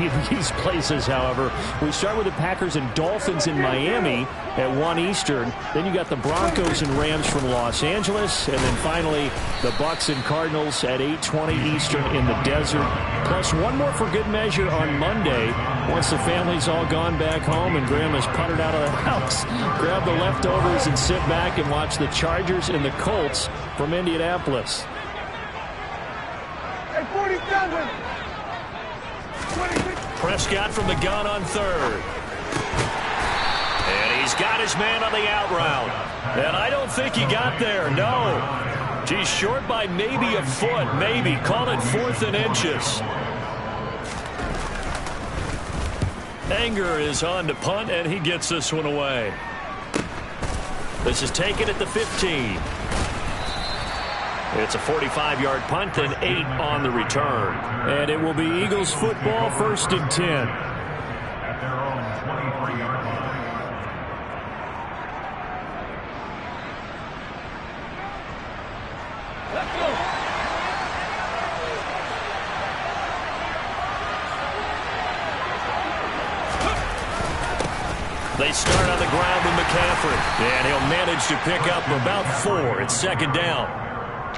any of these places, however. We start with the Packers and Dolphins in Miami at 1 Eastern. Then you got the Broncos and Rams from Los Angeles. And then finally, the Bucks and Cardinals at 8:20 Eastern in the desert. Plus one more for good measure on Monday. Once the family's all gone back home and Grandma's puttered out of the house, grab the leftovers and sit back and watch the Chargers and the Colts from Indianapolis. Prescott from the gun on third. And he's got his man on the out route. And I don't think he got there, no. He's short by maybe a foot, maybe. Call it 4th and inches. Anger is on to punt, and he gets this one away. This is taken at the 15. It's a 45-yard punt and 8 on the return. And it will be Eagles football, 1st and 10. At their own 23-yard line. Let's go. They start on the ground with McCaffrey. And he'll manage to pick up about 4. It's 2nd down.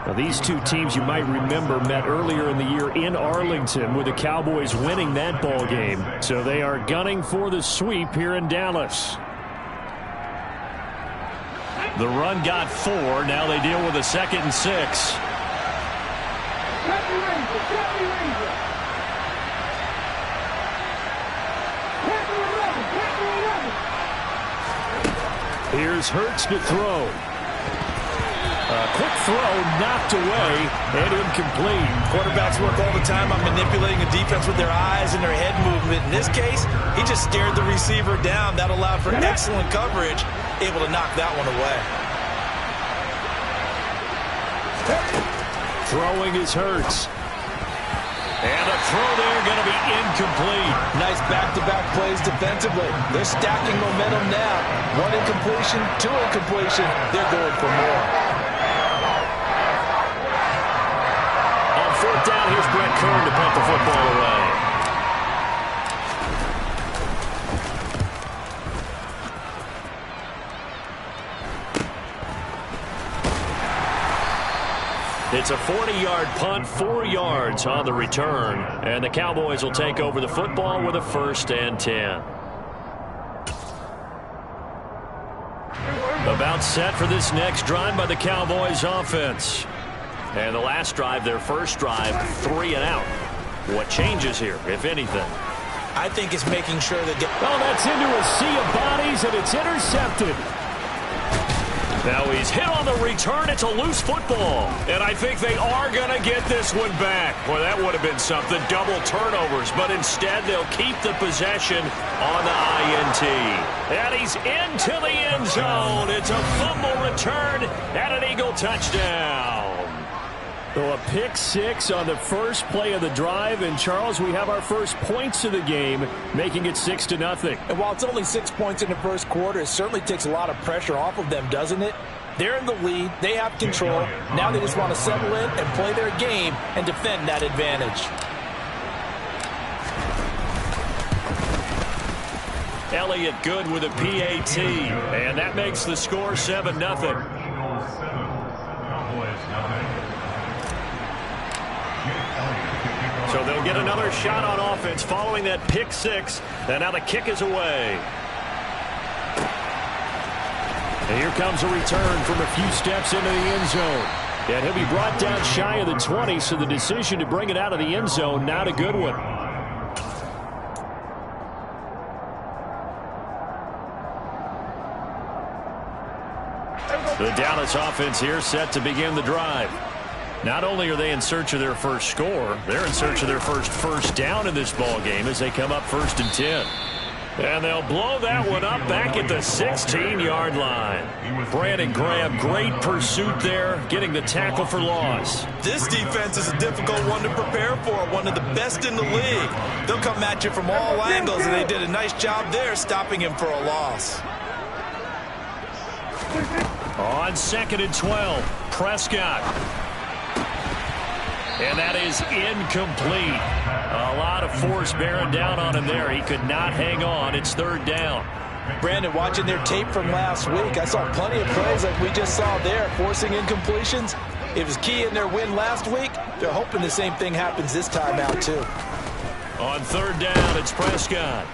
Now, these two teams, you might remember, met earlier in the year in Arlington with the Cowboys winning that ball game. So they are gunning for the sweep here in Dallas. The run got 4. Now they deal with a 2nd and 6. Here's Hurts to throw. Quick throw, knocked away, and incomplete. Quarterbacks work all the time on manipulating a defense with their eyes and their head movement. In this case, he just stared the receiver down. That allowed for excellent coverage, able to knock that one away. Throwing is Hurts. And the throw there going to be incomplete. Nice back-to-back plays defensively. They're stacking momentum now. 1 incompletion, 2 incompletion. They're going for more. On 4th down, here's Brett Kern to punt the football away. It's a 40-yard punt, 4 yards on the return. And the Cowboys will take over the football with a 1st and 10. About set for this next drive by the Cowboys offense. And the last drive, their first drive, 3 and out. What changes here, if anything? I think it's making sure that... Oh, that's into a sea of bodies, and it's intercepted. Now he's hit on the return. It's a loose football. And I think they are going to get this one back. Boy, that would have been something. Double turnovers. But instead, they'll keep the possession on the INT. And he's into the end zone. It's a fumble return and an Eagle touchdown. So a pick 6 on the first play of the drive. And, Charles, we have our first points of the game, making it 6-0. And while it's only 6 points in the first quarter, it certainly takes a lot of pressure off of them, doesn't it? They're in the lead. They have control. Now they just want to settle in and play their game and defend that advantage. Elliott good with a PAT. And that makes the score 7-0. So they'll get another shot on offense following that pick 6. And now the kick is away. And here comes a return from a few steps into the end zone. And he'll be brought down shy of the 20, so the decision to bring it out of the end zone, not a good one. The Dallas offense here set to begin the drive. Not only are they in search of their first score, they're in search of their first down in this ball game as they come up 1st and 10. And they'll blow that one up back at the 16-yard line. Brandon Graham, great pursuit there, getting the tackle for loss. This defense is a difficult one to prepare for, one of the best in the league. They'll come at you from all angles, and they did a nice job there stopping him for a loss. On 2nd and 12, Prescott. And that is incomplete. A A lot of force bearing down on him there. He could not hang on. It's third down. Brandon, watching their tape from last week, I saw plenty of plays like we just saw there, forcing incompletions. It was key in their win last week. They're hoping the same thing happens this time out, too. On third down, it's Prescott.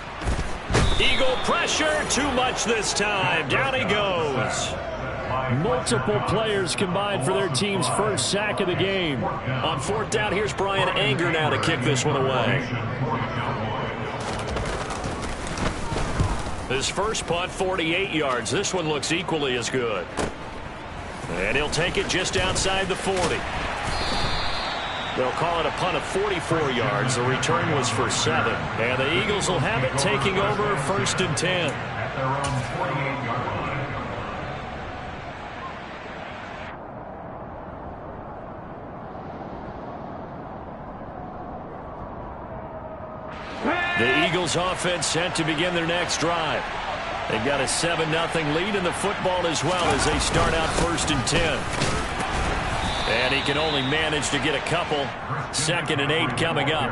Eagle pressure, too much this time. Down he goes. Multiple players combined for their team's first sack of the game. On fourth down, here's Brian Anger now to kick this one away. His first punt, 48 yards. This one looks equally as good. And he'll take it just outside the 40. They'll call it a punt of 44 yards. The return was for 7. And the Eagles will have it taking over first and 10. At their own 48-yard line. The Eagles offense set to begin their next drive. They've got a 7-0 lead in the football as well as they start out first and 10. And he can only manage to get a couple. 2nd and 8 coming up.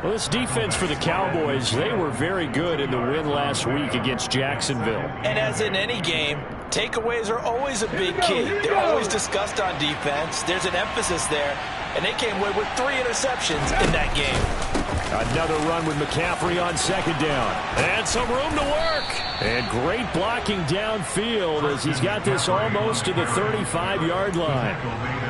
Well, this defense for the Cowboys, they were very good in the win last week against Jacksonville. And as in any game, takeaways are always a big key. They're always discussed on defense. There's an emphasis there. And they came away with 3 interceptions in that game. Another run with McCaffrey on 2nd down. And some room to work. And great blocking downfield as he's got this almost to the 35-yard line.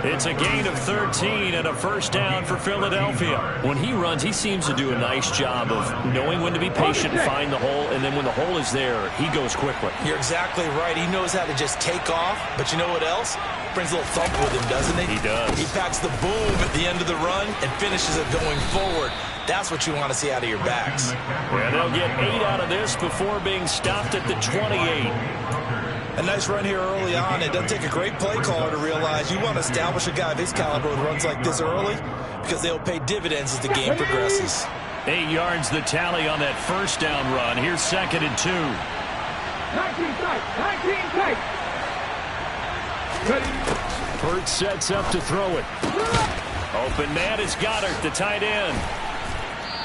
It's a gain of 13 and a first down for Philadelphia. When he runs, he seems to do a nice job of knowing when to be patient and find the hole, and then when the hole is there, he goes quickly. You're exactly right. He knows how to just take off, but you know what else? Brings a little thump with him, doesn't he? He does. He packs the boom at the end of the run and finishes it going forward. That's what you want to see out of your backs. And they'll get 8 out of this before being stopped at the 28. A nice run here early on. It doesn't take a great play caller to realize you want to establish a guy of his caliber with runs like this early because they'll pay dividends as the game progresses. 8 yards the tally on that first down run. Here's 2nd and 2. 19 tight. Hurts sets up to throw it. Open man is Goddard, the tight end.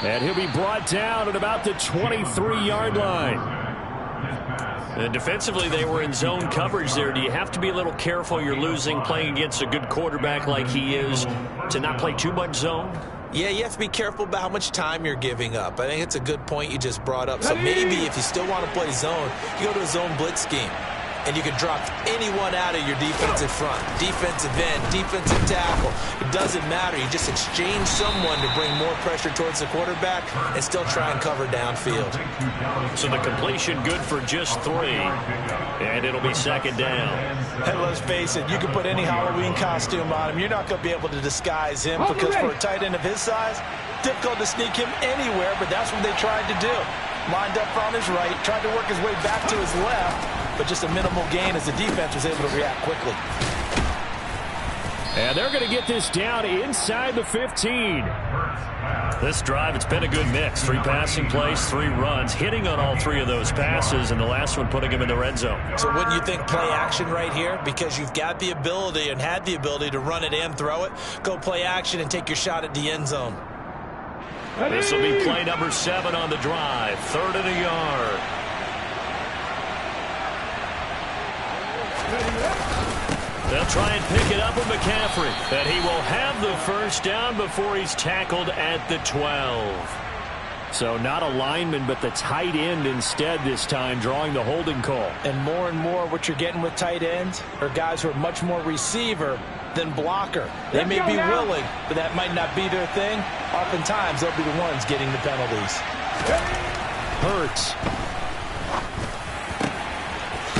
And he'll be brought down at about the 23-yard line. And defensively, they were in zone coverage there. Do you have to be a little careful? You're losing playing against a good quarterback like he is to not play too much zone? Yeah, you have to be careful about how much time you're giving up. I think it's a good point you just brought up. So maybe if you still want to play zone, you go to a zone blitz scheme. And you can drop anyone out of your defensive front. Defensive end, defensive tackle. It doesn't matter. You just exchange someone to bring more pressure towards the quarterback and still try and cover downfield. So the completion good for just 3. And it'll be 2nd down. And let's face it, you can put any Halloween costume on him. You're not going to be able to disguise him because for a tight end of his size, difficult to sneak him anywhere, but that's what they tried to do. Lined up on his right, tried to work his way back to his left, but just a minimal gain as the defense was able to react quickly. And they're going to get this down inside the 15. This drive, it's been a good mix. 3 passing plays, 3 runs, hitting on all 3 of those passes, and the last one putting him in the red zone. So wouldn't you think play action right here? Because you've got the ability and had the ability to run it and throw it. Go play action and take your shot at the end zone. This will be play number 7 on the drive. 3rd and a yard. They'll try and pick it up with McCaffrey. And he will have the first down before he's tackled at the 12. So not a lineman, but the tight end instead this time, drawing the holding call. And more what you're getting with tight ends are guys who are much more receiver than blocker. They may be willing, but that might not be their thing. Oftentimes, they'll be the ones getting the penalties. Hurts.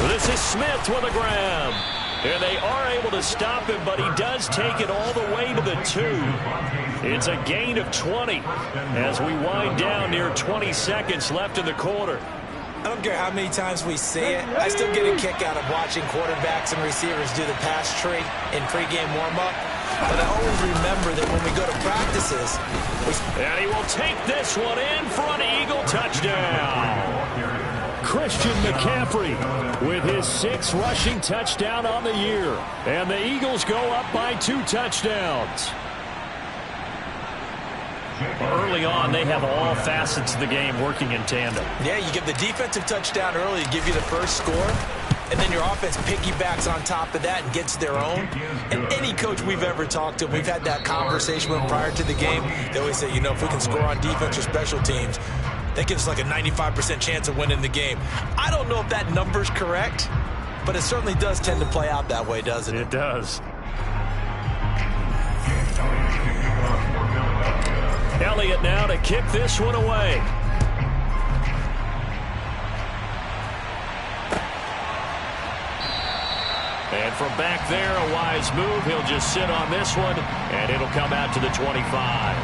This is Smith with a grab. And they are able to stop him, but he does take it all the way to the 2. It's a gain of 20 as we wind down near 20 seconds left in the quarter. I don't care how many times we see it. I still get a kick out of watching quarterbacks and receivers do the pass tree in pregame warm-up. But I always remember that when we go to practices. And he will take this one in for an Eagle touchdown. Christian McCaffrey with his 6th rushing touchdown on the year. And the Eagles go up by 2 touchdowns. early on, they have all facets of the game working in tandem. Yeah, you give the defensive touchdown early to give you the first score, and then your offense piggybacks on top of that and gets their own. And any coach we've ever talked to, we've had that conversation with prior to the game, they always say, you know, if we can score on defense or special teams, that gives us like a 95% chance of winning the game. I don't know if that number's correct, but it certainly does tend to play out that way, doesn't it? It does. Elliott now to kick this one away. And from back there, a wise move. He'll just sit on this one, and it'll come out to the 25.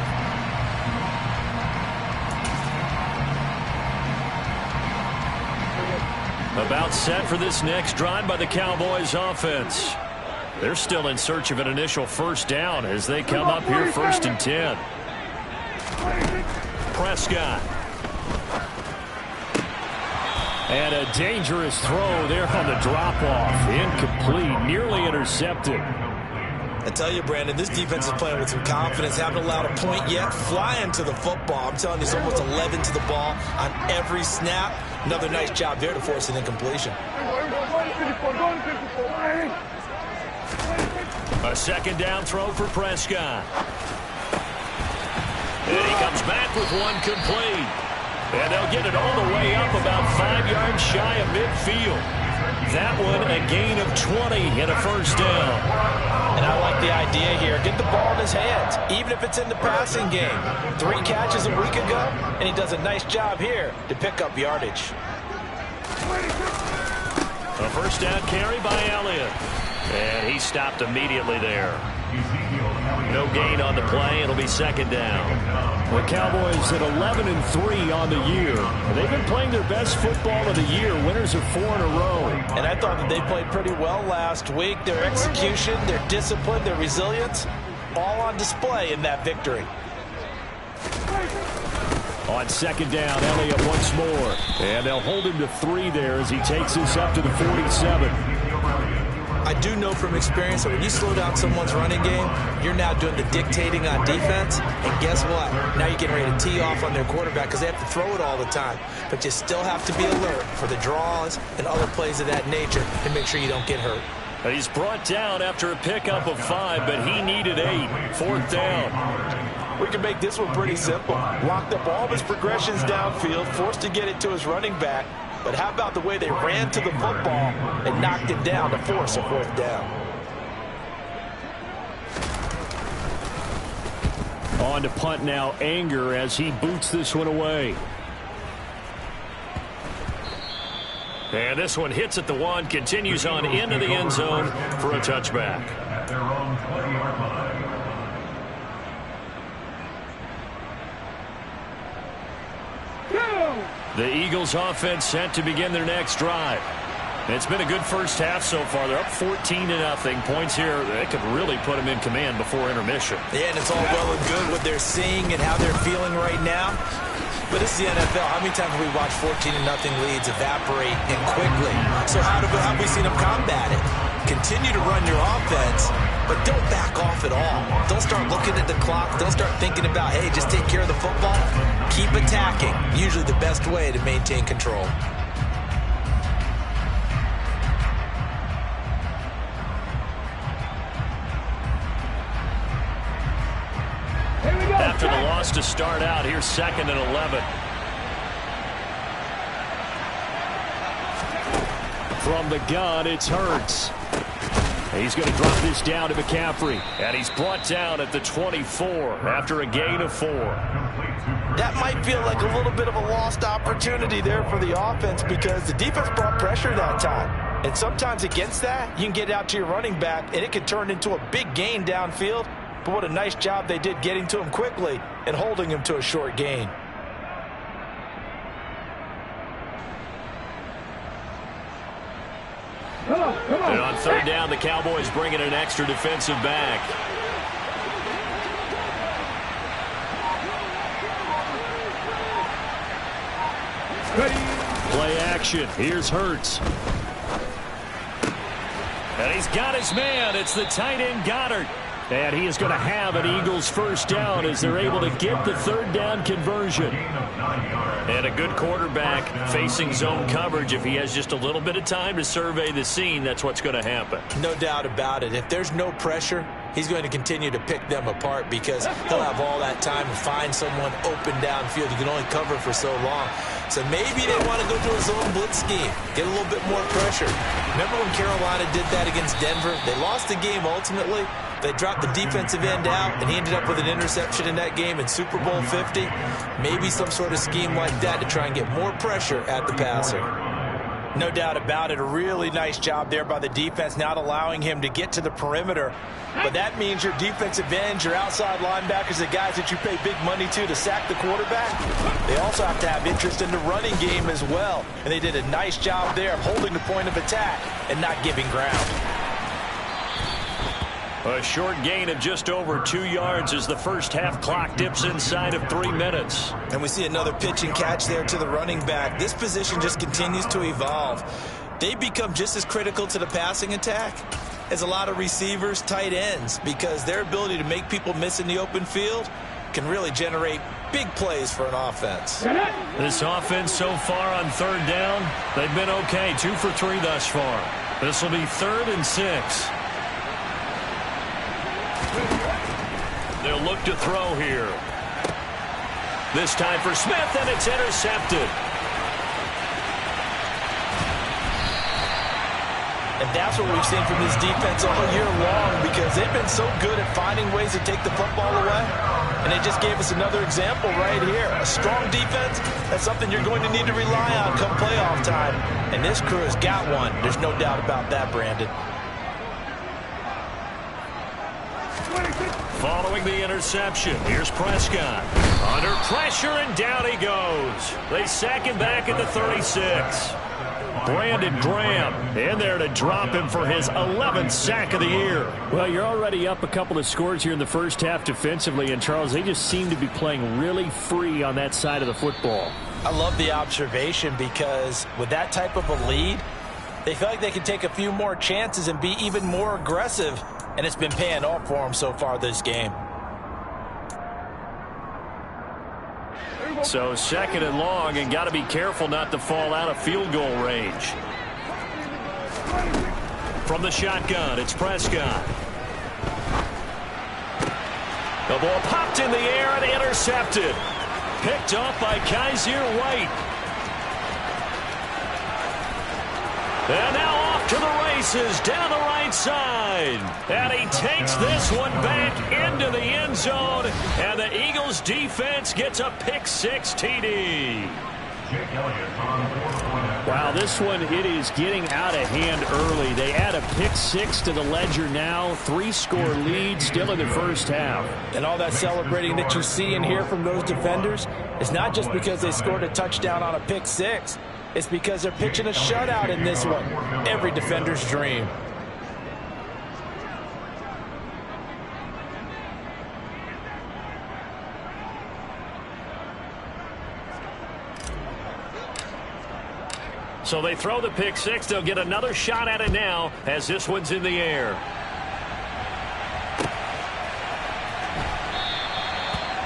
About set for this next drive by the Cowboys offense. They're still in search of an initial first down as they come up here 1st and 10. Prescott. And a dangerous throw there on the drop-off. Incomplete, nearly intercepted. I tell you, Brandon, this defense is playing with some confidence. Haven't allowed a point yet. Flying to the football. I'm telling you, it's almost 11 to the ball on every snap. Another nice job there to force an incompletion. A second down throw for Prescott. And he comes back with one complete. And they'll get it all the way up about 5 yards shy of midfield. That one a gain of 20 and a first down. And I like the idea here. Get the ball in his hands, even if it's in the passing game. 3 catches a week ago, and he does a nice job here to pick up yardage. A first down carry by Elliott. And he stopped immediately there. No gain on the play. It'll be second down. The Cowboys at 11-3 on the year. They've been playing their best football of the year. Winners of 4 in a row. And I thought that they played pretty well last week. Their execution, their discipline, their resilience, all on display in that victory. On second down, Elliott once more. And they'll hold him to 3 there as he takes this up to the 47. I do know from experience that when you slow down someone's running game, you're now doing the dictating on defense. And guess what? Now you're getting ready to tee off on their quarterback because they have to throw it all the time. But you still have to be alert for the draws and other plays of that nature and make sure you don't get hurt. He's brought down after a pickup of 5, but he needed 8. 4th down. We can make this one pretty simple. Locked up all of his progressions downfield, forced to get it to his running back. But how about the way they ran to the football and knocked it down to force a 4th down? On to punt now, Anger, as he boots this one away. And this one hits at the 1, continues on into the end zone for a touchback. At their own 20-yard line. The Eagles offense set to begin their next drive. It's been a good first half so far. They're up 14-0. Points here, they could really put them in command before intermission. Yeah, and it's all well and good what they're seeing and how they're feeling right now. But this is the NFL. How many times have we watched 14-0 leads evaporate and quickly? So how have we seen them combat it? Continue to run your offense, but don't back off at all. Don't start looking at the clock. Don't start thinking about, hey, just take care of the football. Keep attacking. Usually the best way to maintain control. After the loss to start out, here's 2nd and 11. From the gun, it's Hurts. He's going to drop this down to McCaffrey. And he's brought down at the 24 after a gain of 4. That might feel like a little bit of a lost opportunity there for the offense because the defense brought pressure that time. And sometimes against that, you can get out to your running back, and it can turn into a big gain downfield. But what a nice job they did getting to him quickly and holding him to a short gain. And on 3rd down, the Cowboys bring in an extra defensive back. Play action. Here's Hurts. And he's got his man. It's the tight end Goddard. And he is going to have an Eagles first down as they're able to get the third down conversion. And a good quarterback facing zone coverage. If he has just a little bit of time to survey the scene, that's what's going to happen. No doubt about it. If there's no pressure, he's going to continue to pick them apart because he'll have all that time to find someone open downfield. You can only cover for so long. So maybe they want to go to a zone blitz scheme, get a little bit more pressure. Remember when Carolina did that against Denver? They lost the game ultimately. They dropped the defensive end out, and he ended up with an interception in that game in Super Bowl 50. Maybe some sort of scheme like that to try and get more pressure at the passer. No doubt about it. A really nice job there by the defense, not allowing him to get to the perimeter. But that means your defensive ends, your outside linebackers, the guys that you pay big money to sack the quarterback, they also have to have interest in the running game as well. And they did a nice job there of holding the point of attack and not giving ground. A short gain of just over 2 yards as the first half clock dips inside of 3 minutes. And we see another pitch and catch there to the running back. This position just continues to evolve. They become just as critical to the passing attack as a lot of receivers, tight ends, because their ability to make people miss in the open field can really generate big plays for an offense. This offense so far on third down, they've been okay. 2 for 3 thus far. This will be 3rd and 6. They'll look to throw here. This time for Smith, and it's intercepted. And that's what we've seen from this defense all year long, because they've been so good at finding ways to take the football away. And they just gave us another example right here. A strong defense, that's something you're going to need to rely on come playoff time. And this crew has got one. There's no doubt about that, Brandon. Following the interception, here's Prescott. Under pressure, and down he goes. They sack him back at the 36. Brandon Graham in there to drop him for his 11th sack of the year. Well, you're already up a couple of scores here in the first half defensively, and Charles, they just seem to be playing really free on that side of the football. I love the observation, because with that type of a lead, they feel like they can take a few more chances and be even more aggressive, and it's been paying off for them so far this game. So 2nd and long, and got to be careful not to fall out of field goal range. From the shotgun, it's Prescott. The ball popped in the air and intercepted. Picked off by Kaiser White. And now off to the races down the right side. And he takes this one back into the end zone. And the Eagles defense gets a pick-6 TD. Wow, this one, it is getting out of hand early. They add a pick-6 to the ledger now. 3-score lead still in the first half. And all that celebrating that you see and hear from those defenders is not just because they scored a touchdown on a pick-6. It's because they're pitching a shutout in this one. Every defender's dream. So they throw the pick-6. They'll get another shot at it now as this one's in the air.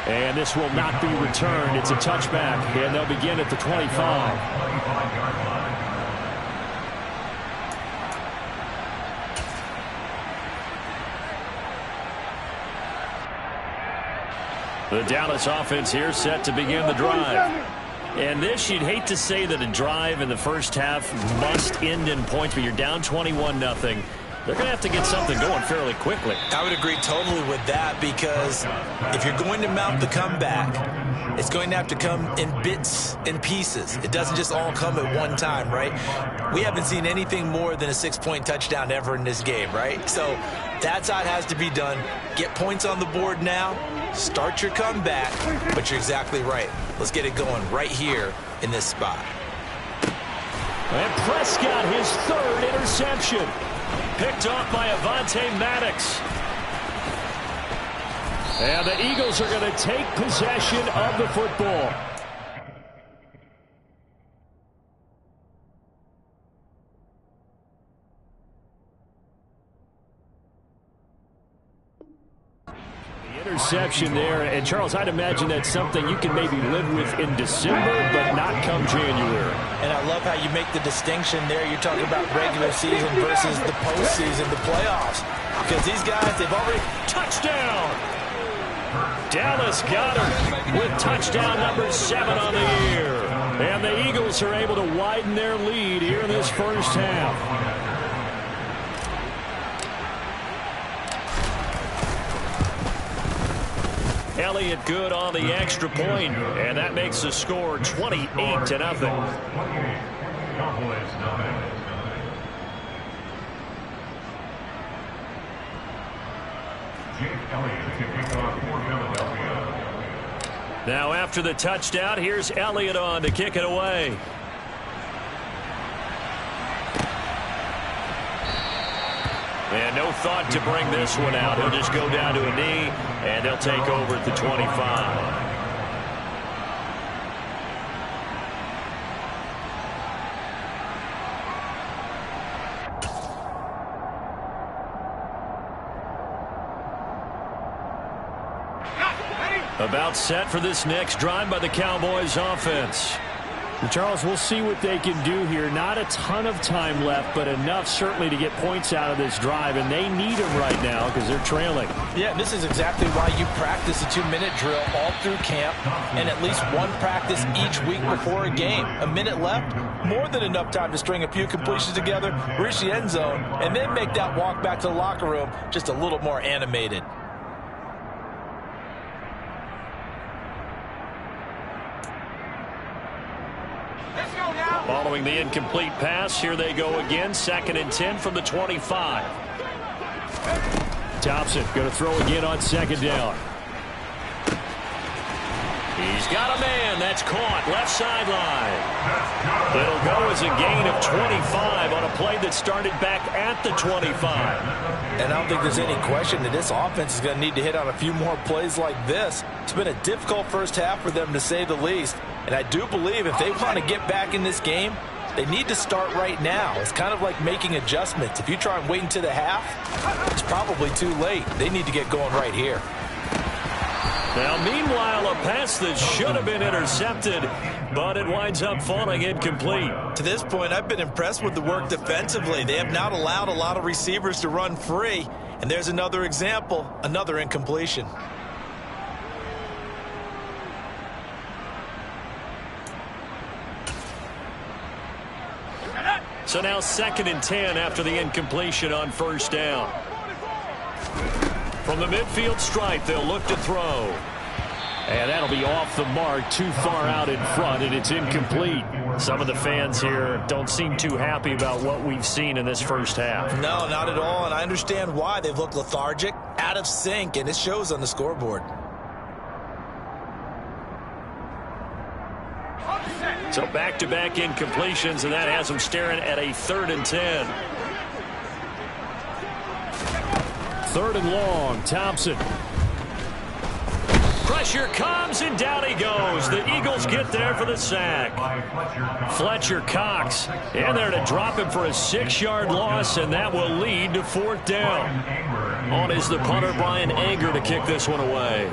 And this will not be returned. It's a touchback, and they'll begin at the 25. The Dallas offense here set to begin the drive. And this, you'd hate to say that a drive in the first half must end in points, but you're down 21-0. They're going to have to get something going fairly quickly. I would agree totally with that, because if you're going to mount the comeback, it's going to have to come in bits and pieces. It doesn't just all come at one time, right? We haven't seen anything more than a 6-point touchdown ever in this game, right? So that's how it has to be done. Get points on the board now, start your comeback, but you're exactly right. Let's get it going right here in this spot. And Prescott, his 3rd interception. Picked off by Avonte Maddox. And the Eagles are going to take possession of the football. interception there. And, Charles, I'd imagine that's something you can maybe live with in December, but not come January. And I love how you make the distinction there. You're talking about regular season versus the postseason, the playoffs. Because these guys, they've already... Touchdown! Dallas Goedert with touchdown number 7 on the year. And the Eagles are able to widen their lead here in this first half. Elliott good on the extra point, and that makes the score 28-0. Now after the touchdown, here's Elliott on to kick it away. And no thought to bring this one out. He'll just go down to a knee, and they'll take over at the 25. About set for this next drive by the Cowboys offense. And Charles, we'll see what they can do here. Not a ton of time left, but enough certainly to get points out of this drive, and they need them right now because they're trailing. Yeah, and this is exactly why you practice a 2-minute drill all through camp and at least one practice each week before a game. A minute left, more than enough time to string a few completions together, reach the end zone, and then make that walk back to the locker room just a little more animated. Following the incomplete pass, here they go again. 2nd and 10 from the 25. Thompson going to throw again on 2nd down. He's got a man. That's caught. Left sideline. It'll go as a gain of 25 on a play that started back at the 25. And I don't think there's any question that this offense is going to need to hit on a few more plays like this. It's been a difficult first half for them, to say the least. And I do believe if they want to get back in this game, they need to start right now. It's kind of like making adjustments. If you try and wait until the half, it's probably too late. They need to get going right here. Now, meanwhile, a pass that should have been intercepted, but it winds up falling incomplete. To this point, I've been impressed with the work defensively. They have not allowed a lot of receivers to run free. And there's another example, another incompletion. So now 2nd and 10 after the incompletion on 1st down. From the midfield stripe, they'll look to throw. And that'll be off the mark, too far out in front, and it's incomplete. Some of the fans here don't seem too happy about what we've seen in this first half. No, not at all, and I understand why. They've looked lethargic, out of sync, and it shows on the scoreboard. So back-to-back incompletions, and that has them staring at a 3rd and 10. 3rd and long, Thompson. Pressure comes, and down he goes. The Eagles get there for the sack. Fletcher Cox in there to drop him for a 6-yard loss, and that will lead to 4th down. On is the punter, Brian Anger, to kick this one away.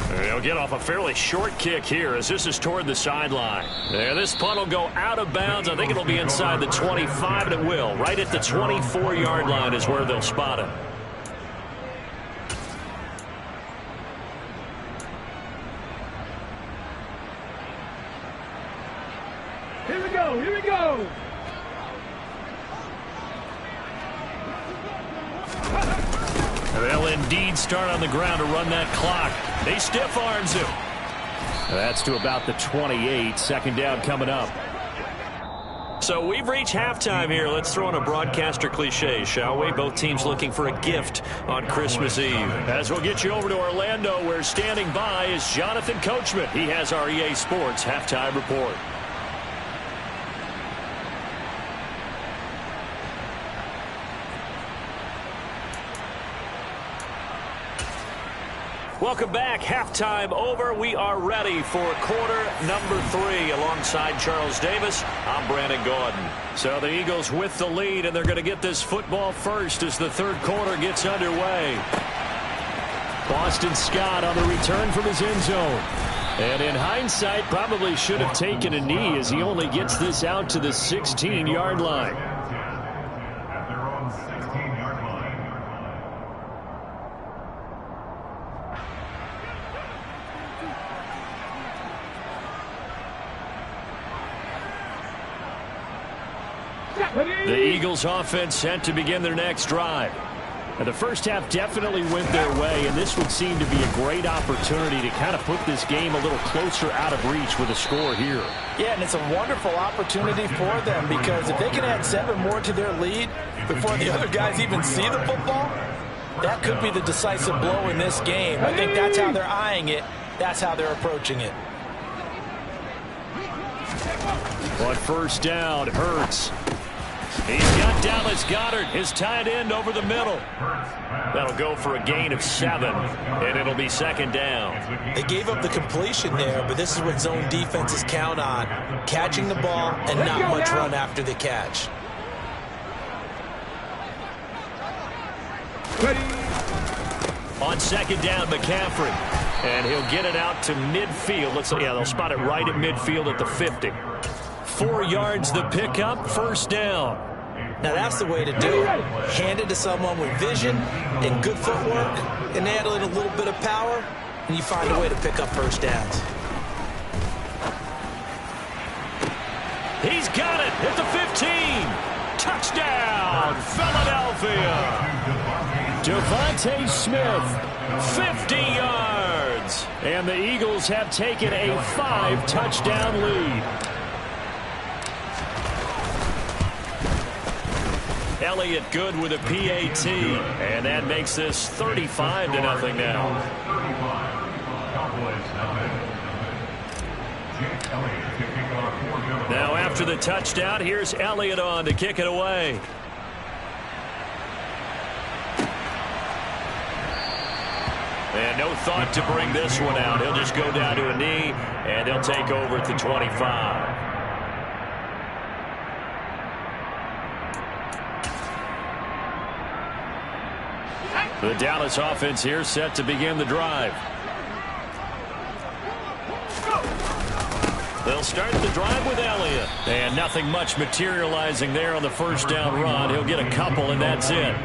They'll get off a fairly short kick here as this is toward the sideline. And this punt will go out of bounds. I think it'll be inside the 25, and it will. Right at the 24-yard line is where they'll spot it. Here we go, here we go. They'll indeed start on the ground to run that clock. He stiff arms him. That's to about the 28. 2nd down coming up. So we've reached halftime here. Let's throw in a broadcaster cliche, shall we? Both teams looking for a gift on Christmas Eve. As we'll get you over to Orlando, where standing by is Jonathan Coachman. He has our EA Sports halftime report. Welcome back. Halftime over. We are ready for quarter number 3. Alongside Charles Davis, I'm Brandon Gordon. So the Eagles with the lead, and they're going to get this football first as the third quarter gets underway. Boston Scott on the return from his end zone. And in hindsight, probably should have taken a knee as he only gets this out to the 16-yard line. At their own 16-yard line. The Eagles offense set to begin their next drive. And the first half definitely went their way, and this would seem to be a great opportunity to kind of put this game a little closer out of reach with a score here. Yeah, and it's a wonderful opportunity for them because if they can add 7 more to their lead before the other guys even see the football, that could be the decisive blow in this game. I think that's how they're eyeing it. That's how they're approaching it. On first down, Hurts. He's got Dallas Goedert, his tight end, over the middle. That'll go for a gain of 7, and it'll be second down. They gave up the completion there, but this is what zone defenses count on. Catching the ball and not much run after the catch. On second down, McCaffrey. And he'll get it out to midfield. They'll spot it right at midfield at the 50. 4 yards the pickup, first down. Now that's the way to do it. Hand it to someone with vision and good footwork, and add in a little bit of power, and you find a way to pick up first downs. He's got it at the 15. Touchdown, Philadelphia. Devontae Smith, 50 yards. And the Eagles have taken a 5-touchdown lead. Elliott good with a PAT, and that makes this 35-0 now. Now after the touchdown, here's Elliott on to kick it away. And no thought to bring this one out. He'll just go down to a knee, and he'll take over at the 25. The Dallas offense here set to begin the drive. They'll start the drive with Elliott. And nothing much materializing there on the first down run. He'll get a couple, and that's it.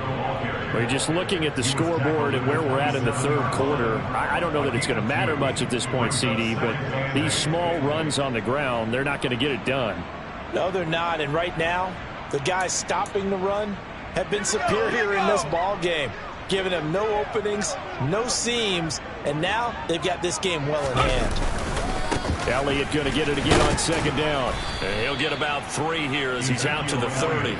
We're just looking at the scoreboard and where we're at in the third quarter. I don't know that it's going to matter much at this point, CD, but these small runs on the ground, they're not going to get it done. No, they're not. And right now, the guys stopping the run have been superior in this ball game, giving them no openings, no seams, and now they've got this game well in hand. Elliott going to get it again on second down. And he'll get about 3 here as he's out to the 30.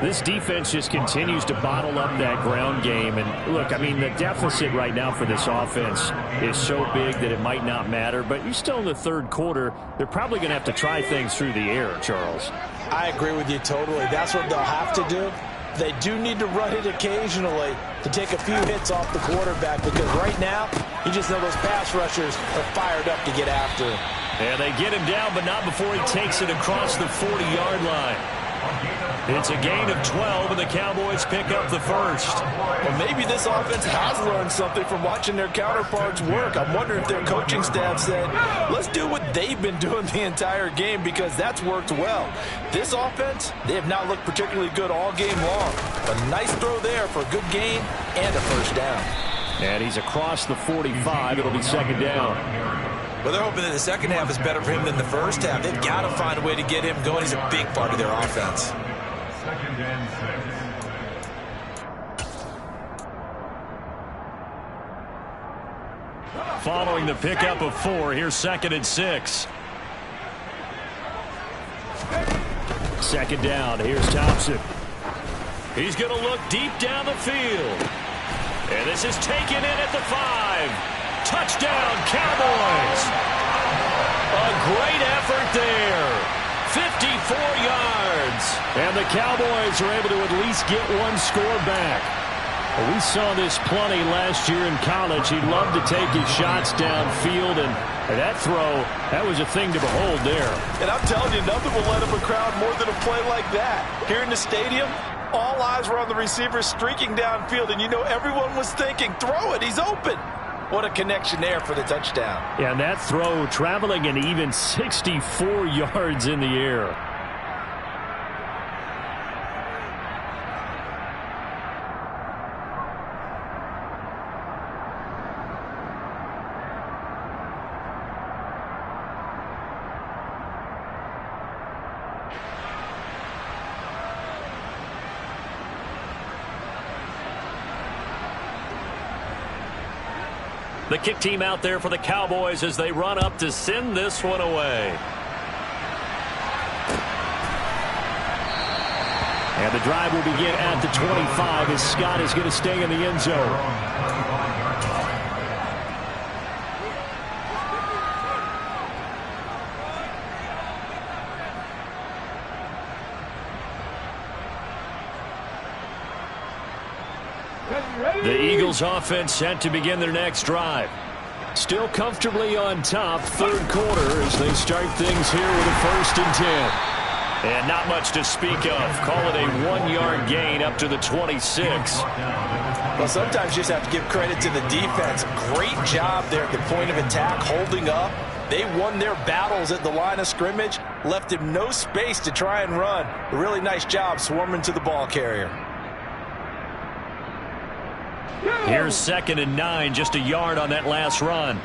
This defense just continues to bottle up that ground game. And look, I mean, the deficit right now for this offense is so big that it might not matter. But you're still in the third quarter. They're probably going to have to try things through the air, Charles. I agree with you totally. That's what they'll have to do. They do need to run it occasionally to take a few hits off the quarterback, because right now, you just know those pass rushers are fired up to get after him. And they get him down, but not before he takes it across the 40-yard line. It's a gain of 12, and the Cowboys pick up the first. Well, maybe this offense has learned something from watching their counterparts work. I'm wondering if their coaching staff said, let's do what they've been doing the entire game, because that's worked well. This offense, they have not looked particularly good all game long. A nice throw there for a good gain and a first down. And he's across the 45. It'll be second down. Well, they're hoping that the second half is better for him than the first half. They've got to find a way to get him going. He's a big part of their offense. Second and 6. Following the pickup of 4, here's second and 6. Second down, here's Thompson. He's going to look deep down the field. And this is taken in at the 5. Touchdown, Cowboys. A great effort there. 54 yards. And the Cowboys are able to at least get one score back. Well, we saw this plenty last year in college. He loved to take his shots downfield, and that throw, that was a thing to behold there. And I'm telling you, nothing will let up a crowd more than a play like that. Here in the stadium, all eyes were on the receiver streaking downfield, and you know everyone was thinking, throw it, he's open. What a connection there for the touchdown. Yeah, and that throw traveling an even 64 yards in the air. The kick team out there for the Cowboys as they run up to send this one away. And the drive will begin at the 25 as Scott is going to stay in the end zone. The Eagles offense set to begin their next drive. Still comfortably on top, third quarter as they start things here with a 1st and 10. And not much to speak of. Call it a 1-yard gain up to the 26. Well, sometimes you just have to give credit to the defense. Great job there at the point of attack, holding up. They won their battles at the line of scrimmage, left him no space to try and run. A really nice job swarming to the ball carrier. Here's 2nd and 9, just a yard on that last run.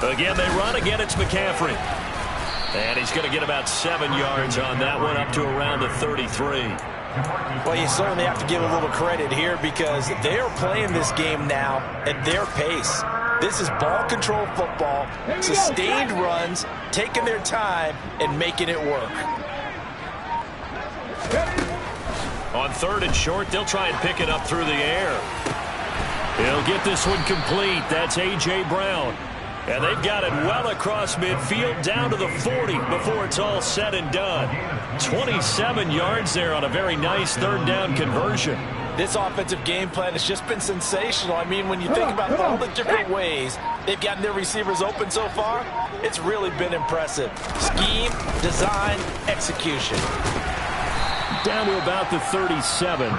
Again, they run. Again, it's McCaffrey. And he's going to get about 7 yards on that one, up to around the 33. Well, you certainly have to give a little credit here because they are playing this game now at their pace. This is ball control football, sustained runs, taking their time, and making it work. On 3rd and short, they'll try and pick it up through the air. He'll get this one complete. That's A.J. Brown. And they've got it well across midfield down to the 40 before it's all said and done. 27 yards there on a very nice 3rd down conversion. This offensive game plan has just been sensational. I mean, when you think about all the different ways they've gotten their receivers open so far, it's really been impressive. Scheme, design, execution. Down to about the 37.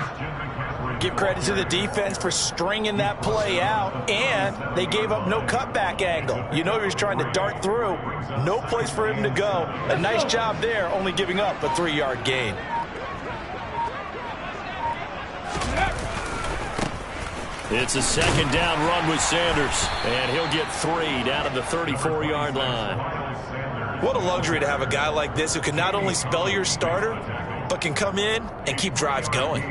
Give credit to the defense for stringing that play out, and they gave up no cutback angle. You know he was trying to dart through. No place for him to go. A nice job there, only giving up a 3-yard gain. It's a 2nd down run with Sanders, and he'll get 3 down to the 34-yard line. What a luxury to have a guy like this who can not only spell your starter, but can come in and keep drives going.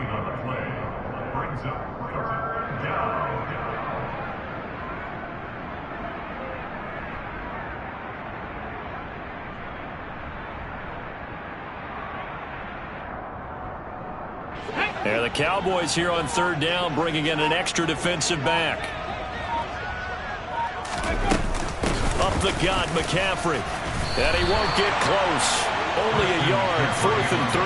There the Cowboys here on 3rd down, bringing in an extra defensive back. Up the gut, McCaffrey. And he won't get close. Only a yard, 4th and 3.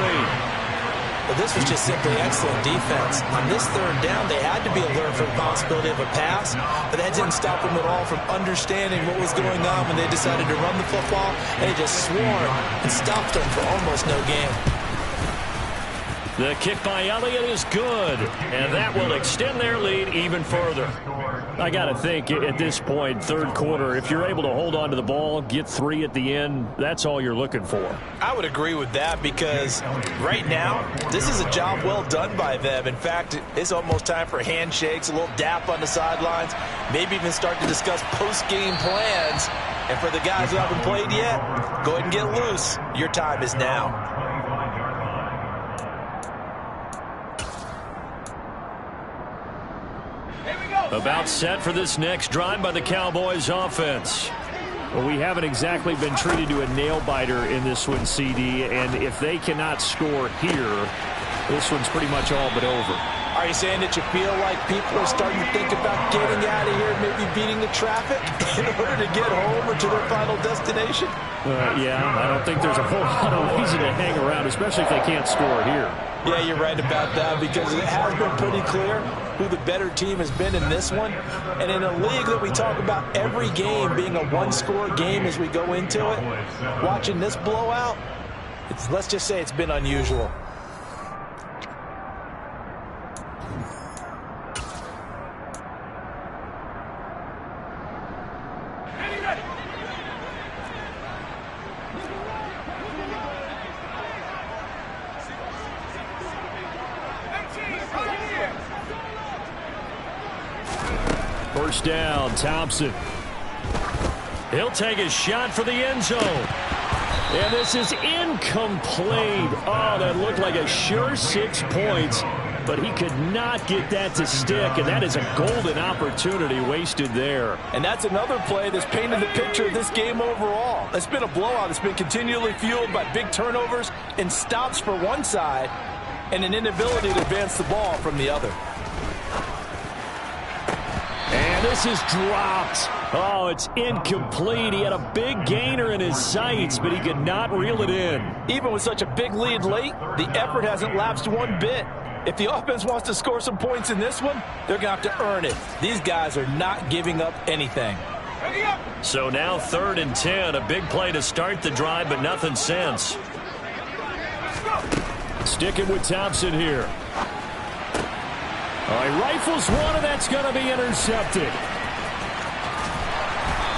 Well, this was just simply excellent defense. On this 3rd down, they had to be alert for the possibility of a pass, but that didn't stop them at all from understanding what was going on when they decided to run the football, and they just swarmed and stopped them for almost no gain. The kick by Elliott is good, and that will extend their lead even further. I got to think at this point, 3rd quarter, if you're able to hold on to the ball, get 3 at the end, that's all you're looking for. I would agree with that because right now, this is a job well done by them. In fact, it's almost time for handshakes, a little dap on the sidelines, maybe even start to discuss post-game plans. And for the guys who haven't played yet, go ahead and get loose. Your time is now. About set for this next drive by the Cowboys offense. Well, we haven't exactly been treated to a nail-biter in this one, CD, and if they cannot score here, this one's pretty much all but over. I Are you saying that you feel like people are starting to think about getting out of here, maybe beating the traffic in order to get home or to their final destination? Yeah, I don't think there's a whole lot of reason to hang around, especially if they can't score here. Yeah, you're right about that, because it has been pretty clear who the better team has been in this one. And in a league that we talk about every game being a one-score game as we go into it, watching this blowout, let's just say it's been unusual. First down, Thompson. He'll take a shot for the end zone. And this is incomplete. Oh, that looked like a sure 6 points, but he could not get that to stick, and that is a golden opportunity wasted there. And that's another play that's painted the picture of this game overall. It's been a blowout. It's been continually fueled by big turnovers and stops for one side and an inability to advance the ball from the other. And this is dropped. Oh, it's incomplete. He had a big gainer in his sights, but he could not reel it in. Even with such a big lead late, the effort hasn't lapsed one bit. If the offense wants to score some points in this one, they're going to have to earn it. These guys are not giving up anything. So now 3rd and 10, a big play to start the drive, but nothing since. Sticking with Thompson here. He rifles one, and that's going to be intercepted.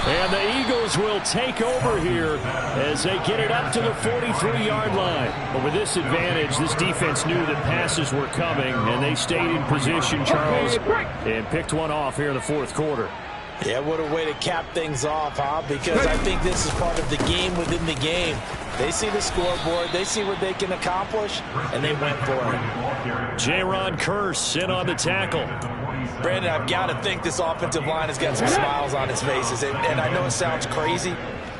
And the Eagles will take over here as they get it up to the 43-yard line. But with this advantage, this defense knew that passes were coming, and they stayed in position, Charles, and picked one off here in the 4th quarter. Yeah, what a way to cap things off, huh? Because I think this is part of the game within the game. They see the scoreboard, they see what they can accomplish, and they went for it. J-Ron Kearse in on the tackle. Brandon, I've got to think this offensive line has got some smiles on its faces. And I know it sounds crazy,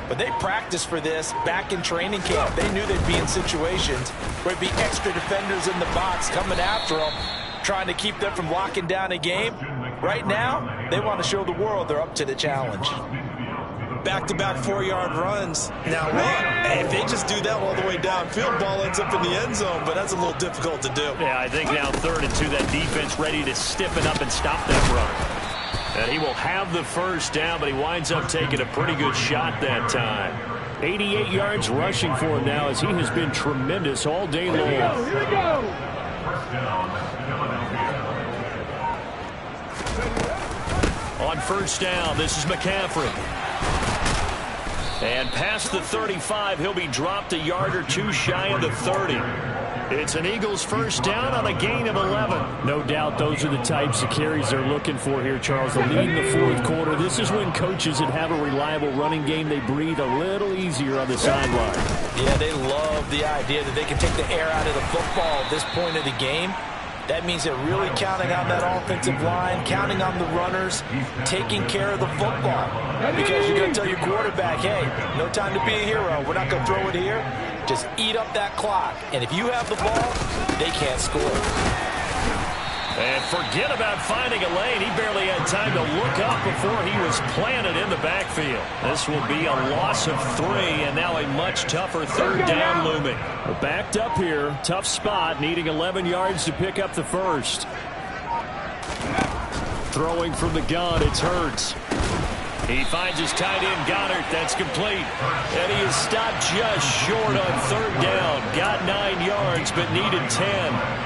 but they practiced for this back in training camp. They knew they'd be in situations where there'd be extra defenders in the box coming after them, trying to keep them from locking down a game. Right now, they want to show the world they're up to the challenge. Back-to-back 4-yard runs. Now what? If they just do that all the way downfield, ball ends up in the end zone, but that's a little difficult to do. Yeah, I think now 3rd and 2, that defense ready to stiffen up and stop that run. And he will have the first down, but he winds up taking a pretty good shot that time. 88 yards rushing for him now, as he has been tremendous all day long. Here we go. On first down, this is McCaffrey. And past the 35, he'll be dropped a yard or two shy of the 30. It's an Eagles first down on a gain of 11. No doubt those are the types of carries they're looking for here, Charles. The lead in the 4th quarter. This is when coaches that have a reliable running game, they breathe a little easier on the sideline. Yeah, they love the idea that they can take the air out of the football at this point of the game. That means they're really counting on that offensive line, counting on the runners, taking care of the football. Because you're going to tell your quarterback, hey, no time to be a hero. We're not going to throw it here. Just eat up that clock. And if you have the ball, they can't score. And forget about finding a lane. He barely had time to look up before he was planted in the backfield. This will be a loss of 3, and now a much tougher 3rd down looming. Backed up here, tough spot, needing 11 yards to pick up the first. Throwing from the gun, it's Hurts. He finds his tight end, Goddard. That's complete. And he is stopped just short on 3rd down. Got 9 yards, but needed 10.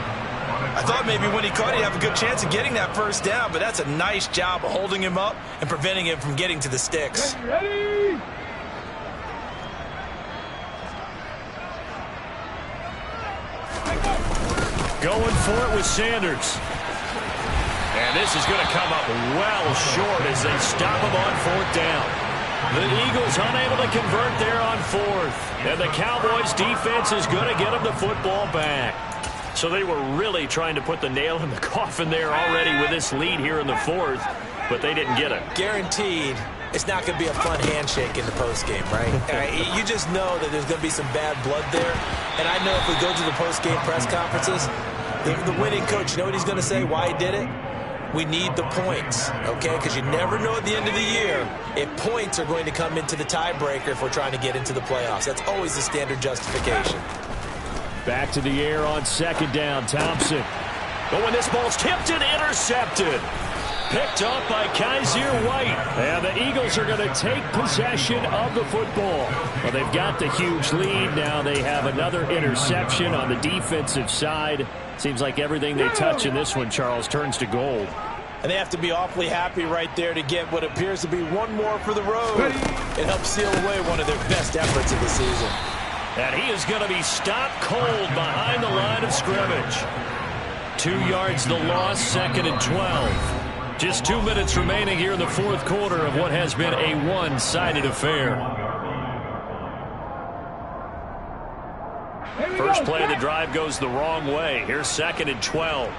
I thought maybe when he caught it, he'd have a good chance of getting that first down, but that's a nice job of holding him up and preventing him from getting to the sticks. Ready? Going for it with Sanders. And this is going to come up well short as they stop him on 4th down. The Eagles unable to convert there on 4th. And the Cowboys defense is going to get them the football back. So they were really trying to put the nail in the coffin there already with this lead here in the 4th, but they didn't get it. Guaranteed it's not going to be a fun handshake in the postgame, right? You just know that there's going to be some bad blood there. And I know if we go to the postgame press conferences, The winning coach, you know what he's going to say, why he did it? We need the points, okay? Because you never know at the end of the year if points are going to come into the tiebreaker if we're trying to get into the playoffs. That's always the standard justification. Back to the air on second down, Thompson. But when this ball's tipped and intercepted. Picked up by Kaiser White. And the Eagles are going to take possession of the football. Well, they've got the huge lead. Now they have another interception on the defensive side. Seems like everything they touch in this one, Charles, turns to gold. And they have to be awfully happy right there to get what appears to be one more for the road. It helps seal away one of their best efforts of the season. And he is going to be stopped cold behind the line of scrimmage. 2 yards the loss, 2nd and 12. Just 2 minutes remaining here in the fourth quarter of what has been a one-sided affair. First play of the drive goes the wrong way. Here's 2nd and 12.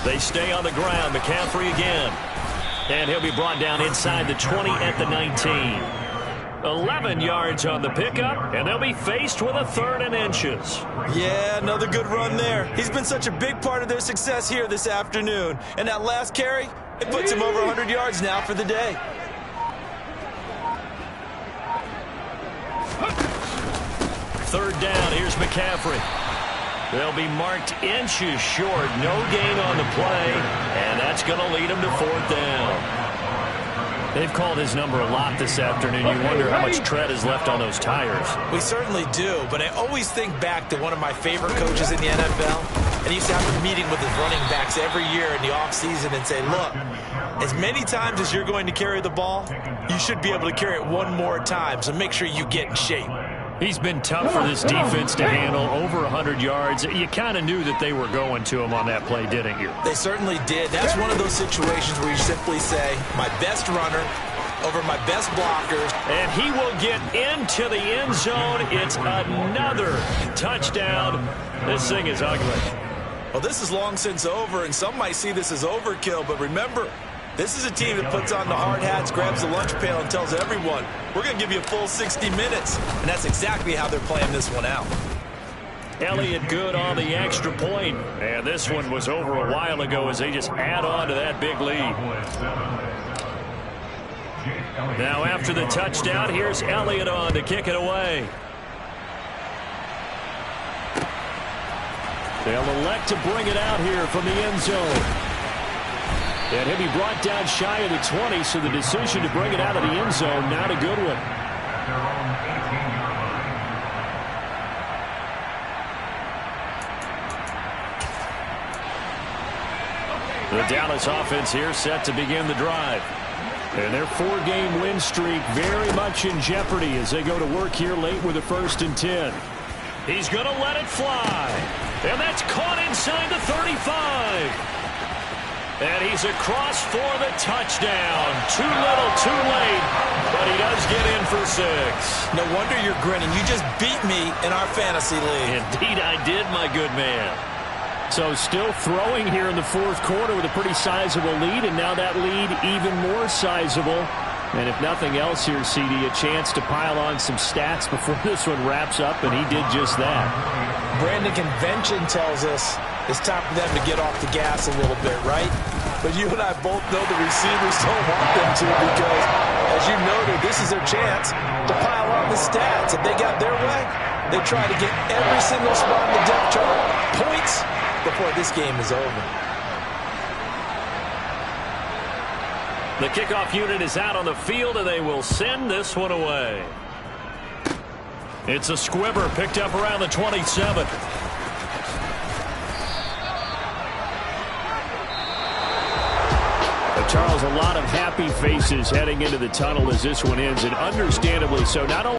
They stay on the ground. McCaffrey again. And he'll be brought down inside the 20 at the 19. 11 yards on the pickup, and they'll be faced with a 3rd and inches. Yeah, another good run there. He's been such a big part of their success here this afternoon. And that last carry, it puts him over 100 yards now for the day. Third down, here's McCaffrey. They'll be marked inches short. No gain on the play, and that's going to lead him to 4th down. They've called his number a lot this afternoon. You wonder how much tread is left on those tires. We certainly do, but I always think back to one of my favorite coaches in the NFL, and he used to have a meeting with his running backs every year in the offseason and say, look, as many times as you're going to carry the ball, you should be able to carry it one more time, so make sure you get in shape. He's been tough for this defense to handle, over 100 yards. You kind of knew that they were going to him on that play, didn't you? They certainly did. That's one of those situations where you simply say, my best runner over my best blockers. And he will get into the end zone. It's another touchdown. This thing is ugly. Well, this is long since over, and some might see this as overkill, but remember, this is a team that puts on the hard hats, grabs the lunch pail, and tells everyone, we're going to give you a full 60 minutes. And that's exactly how they're playing this one out. Elliott good on the extra point. And this one was over a while ago as they just add on to that big lead. Now after the touchdown, here's Elliott on to kick it away. They'll elect to bring it out here from the end zone. And he'll be brought down shy of the 20, so the decision to bring it out of the end zone, not a good one. The Dallas offense here set to begin the drive. And their 4-game win streak very much in jeopardy as they go to work here late with a 1st and 10. He's going to let it fly. And that's caught inside the 35. And he's across for the touchdown. Too little, too late, but he does get in for 6. No wonder you're grinning. You just beat me in our fantasy league. Indeed I did, my good man. So still throwing here in the fourth quarter with a pretty sizable lead, and now that lead even more sizable. And if nothing else here, CD, a chance to pile on some stats before this one wraps up, and he did just that. Brandon, convention tells us it's time for them to get off the gas a little bit, right? But you and I both know the receivers don't want them to because, as you noted, this is their chance to pile on the stats. If they got their way, they try to get every single spot in the depth chart points before this game is over. The kickoff unit is out on the field, and they will send this one away. It's a squibber picked up around the 27. Charles, a lot of happy faces heading into the tunnel as this one ends, and understandably so. Not only